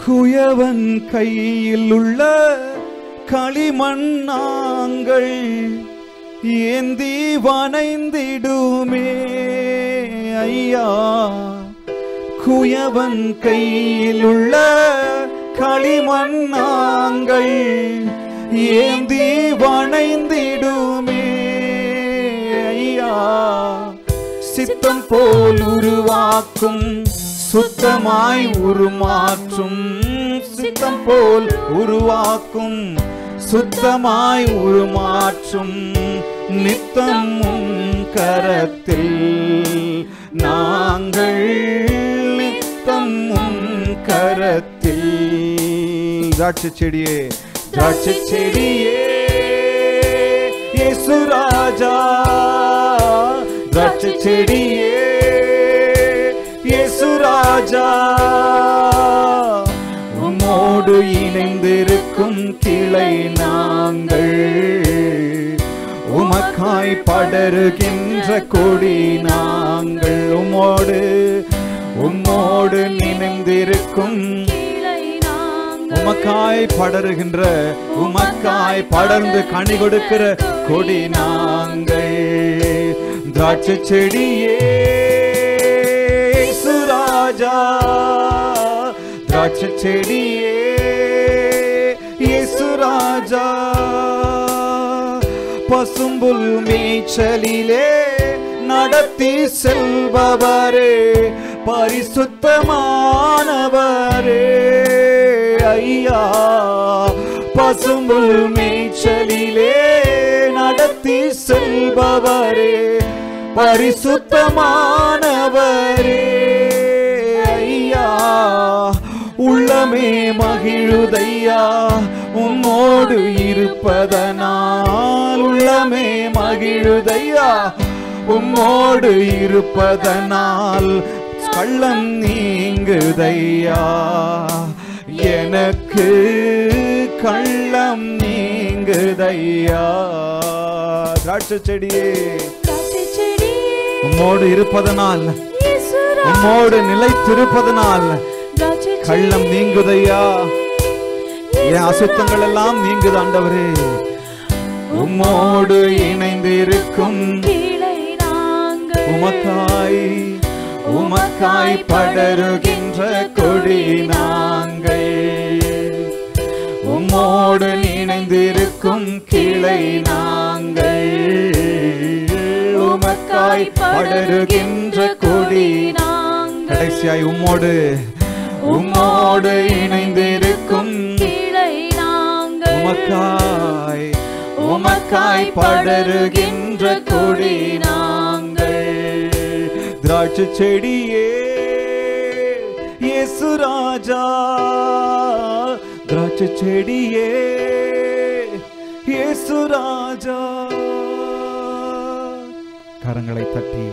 குயவன் கையில் உள்ள களிமண்ணாங்கள் ஏந்தி வணைந்திடுமே ஐயா. குயவன் கையில் உள்ள களிமண்ணாங்கள் ஏந்தி வணைந்திடுமே ஐயா. சித்தம் போல் உருவாக்கும் சுத்தமாய் உருமாற்றும், சித்தம் போல் உருவாக்கும் சுத்தமாய் உருமாற்றும் நித்தம் உன் கரத்தில் நாங்கள், நித்தம் உன் கரத்தில். திராட்சை செடியே, திராட்சை செடியே இயேசு ராஜா, திராட்சை செடியே இயேசு ராஜா. உம்மோடு இணைந்திருக்கும் கிளை நாங்கள், உமக்காய் படருகின்ற கொடி நாங்கள். உம்மோடு இணைந்திருக்கும் உமக்காய் படருகின்ற, உமக்காய் படர்ந்து கனி கொடுக்கிற கொடி நாங்கள். திராட்சை செடியே இயேசு ராஜா, திராட்சை செடியே இயேசு ராஜா. பசும்புல் மேய்ச்சலிலே நடத்தி செல்பவரே, பரிசுத்தமானவரே ஐயா. பசும்புல் மேய்ச்சலிலே நடத்தி செல்பவரே, பரிசுத்தமானவரே ஐயா. உள்ளமே மகிழுதையா உம்மோடு இருப்பதனால், உள்ளமே மகிழுதையா உம்மோடு இருப்பதனால். கள்ளம் நீங்குதையா எனக்கு, கள்ளம் நீங்குதையா. திராட்சை செடியே உம்மோடு இருப்பதனால், உம்மோடு நிலைத்திருப்பதனால் கள்ளம் நீங்குதையா. என் அசுத்தங்கள் எல்லாம் நீங்குது ஆண்டவரே. உம்மோடு இணைந்திருக்கும் உமக்காய், உமக்காய் படருகின்ற கொடி நாங்கள். உம்மோடு இணைந்திருக்கும் கிளை நாங்கள், உமக்காய் படருகின்ற கொடி. கடைசியாய் உம்மோடு, உம்மோடு இணைந்திருக்கும் கிளை நாங்கள், உமக்காய், உமக்காய் படருகின்ற கொடி நாங்கள். திராட்சை செடியே இயேசு ராஜா, திராட்சை செடியே இயேசு ராஜா. கரங்களை தட்டி